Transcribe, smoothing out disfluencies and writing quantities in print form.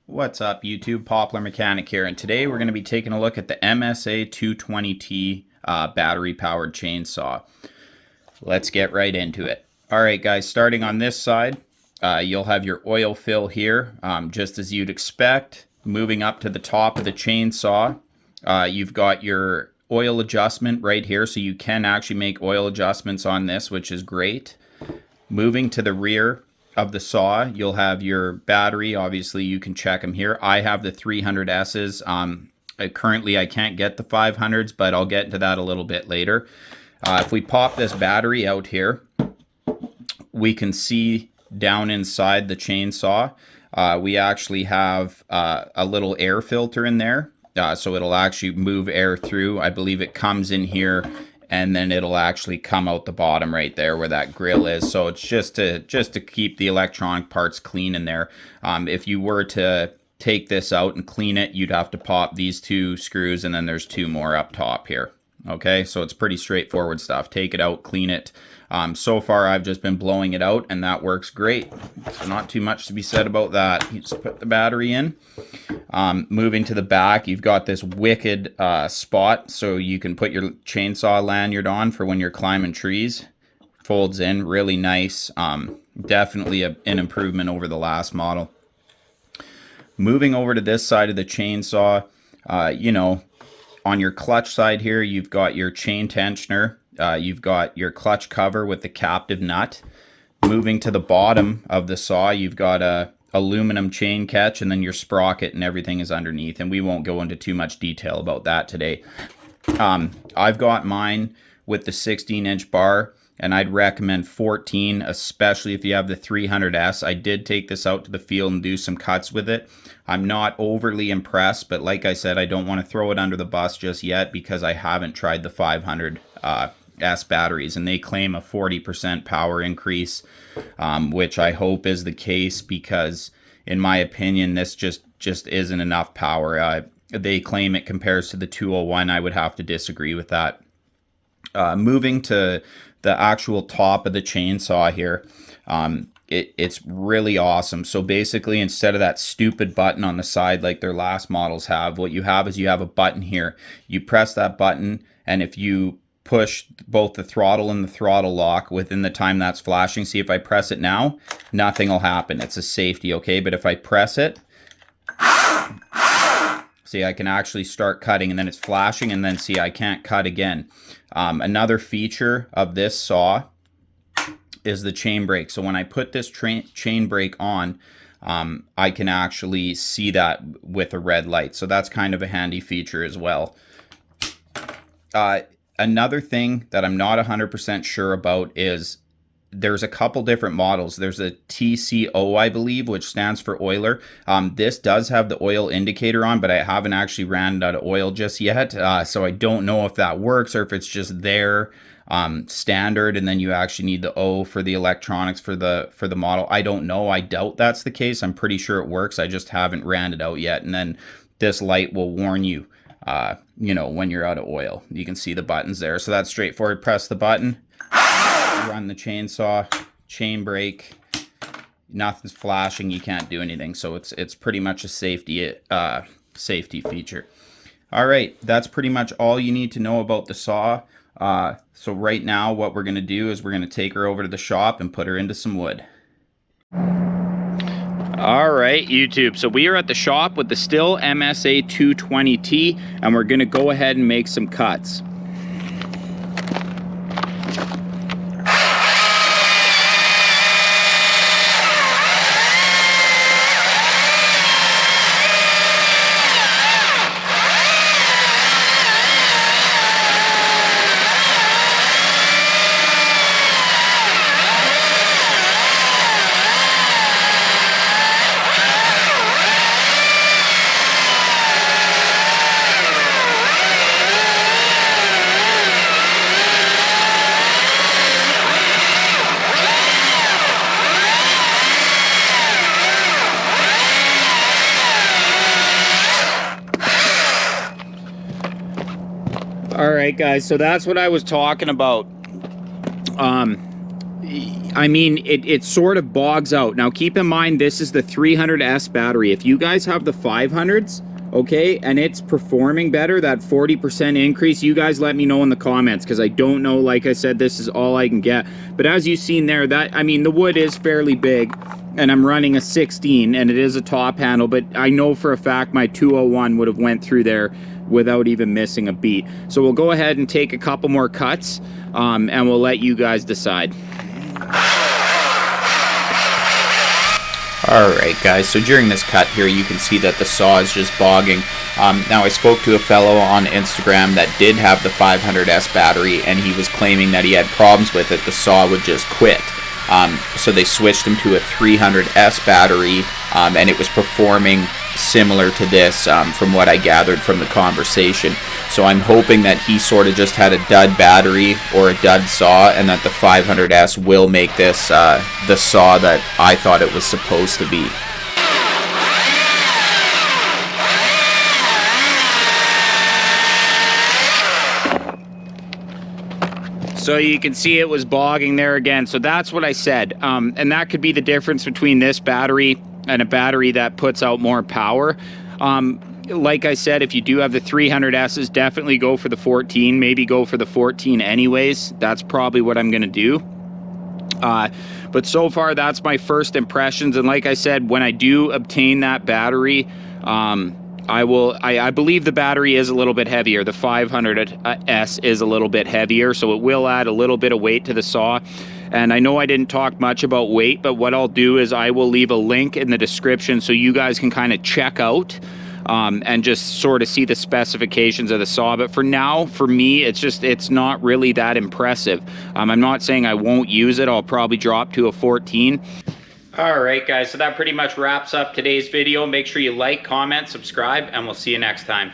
What's up, YouTube? Poplar Mechanic here, and today we're going to be taking a look at the MSA 220T battery-powered chainsaw. Let's get right into it. Alright guys, starting on this side, you'll have your oil fill here, just as you'd expect. Moving up to the top of the chainsaw, you've got your oil adjustment right here, so you can actually make oil adjustments on this, which is great. Moving to the rear of the saw, you'll have your battery. Obviously you can check them here. I have the 300Ss. Currently I can't get the 500s, but I'll get into that a little bit later. If we pop this battery out here, we can see down inside the chainsaw, we actually have a little air filter in there, so it'll actually move air through. I believe it comes in here and then it'll actually come out the bottom right there where that grill is. So it's just to keep the electronic parts clean in there. If you were to take this out and clean it, you'd have to pop these two screws, and then there's two more up top here. Okay, so it's pretty straightforward stuff. Take it out, clean it. So far I've just been blowing it out and that works great. So not too much to be said about that. You just put the battery in. Moving to the back, you've got this wicked spot so you can put your chainsaw lanyard on for when you're climbing trees. Folds in really nice. Definitely an improvement over the last model. Moving over to this side of the chainsaw, you know, on your clutch side here, you've got your chain tensioner. You've got your clutch cover with the captive nut. Moving to the bottom of the saw, you've got a aluminum chain catch, and then your sprocket and everything is underneath, and we won't go into too much detail about that today. I've got mine with the 16-inch bar, and I'd recommend 14, especially if you have the 300S. I did take this out to the field and do some cuts with it. I'm not overly impressed, but like I said, I don't want to throw it under the bus just yet because I haven't tried the 500S batteries, and they claim a 40% power increase, which I hope is the case because, in my opinion, this just isn't enough power. They claim it compares to the 201. I would have to disagree with that. Moving to the actual top of the chainsaw here, it's really awesome. So basically, instead of that stupid button on the side like their last models have, what you have is you have a button here. You press that button, and if you push both the throttle and the throttle lock within the time that's flashing, see, if I press it now, nothing will happen. It's a safety, okay? But if I press it, see, I can actually start cutting, and then it's flashing, and then see, I can't cut again. Another feature of this saw is the chain brake. So when I put this chain brake on, I can actually see that with a red light. So that's kind of a handy feature as well. Another thing that I'm not 100% sure about is there's a couple different models. There's a TCO, I believe, which stands for oiler. This does have the oil indicator on, but I haven't actually ran out of oil just yet. So I don't know if that works or if it's just there standard, and then you actually need the O for the electronics for the model. I don't know. I doubt that's the case. I'm pretty sure it works. I just haven't ran it out yet. And then this light will warn you, you know, when you're out of oil. You can see the buttons there. So that's straightforward. Press the button, run the chainsaw, chain brake, nothing's flashing, you can't do anything. So it's pretty much a safety feature. All right, that's pretty much all you need to know about the saw. So right now what we're going to do is we're going to take her over to the shop and put her into some wood. All right, YouTube, so we are at the shop with the Stihl MSA 220T, and we're going to go ahead and make some cuts. All right, guys, so that's what I was talking about. I mean, it sort of bogs out. Now, keep in mind, this is the 300S battery. If you guys have the 500s, okay, and it's performing better, that 40% increase, you guys let me know in the comments, because I don't know. Like I said, this is all I can get. But as you've seen there, that, I mean, the wood is fairly big, and I'm running a 16, and it is a top handle, but I know for a fact my 201 would have went through there without even missing a beat. So we'll go ahead and take a couple more cuts, and we'll let you guys decide. Alright guys, so during this cut here you can see that the saw is just bogging. Now I spoke to a fellow on Instagram that did have the 500S battery, and he was claiming that he had problems with it. The saw would just quit. So they switched him to a 300S battery, and it was performing similar to this, from what I gathered from the conversation. So I'm hoping that he sort of just had a dud battery or a dud saw, and that the 500S will make this the saw that I thought it was supposed to be. So you can see it was bogging there again. So that's what I said. And that could be the difference between this battery and a battery that puts out more power. Like I said, if you do have the 300Ss, definitely go for the 14. Maybe go for the 14 anyways. That's probably what I'm going to do. But so far, that's my first impressions. And like I said, when I do obtain that battery, I believe the battery is a little bit heavier. The 500S is a little bit heavier, so it will add a little bit of weight to the saw. And I know I didn't talk much about weight, but what I'll do is I will leave a link in the description so you guys can kind of check out and just sort of see the specifications of the saw. But for now, for me, it's not really that impressive. I'm not saying I won't use it. I'll probably drop to a 14. Alright guys, so that pretty much wraps up today's video. Make sure you like, comment, subscribe, and we'll see you next time.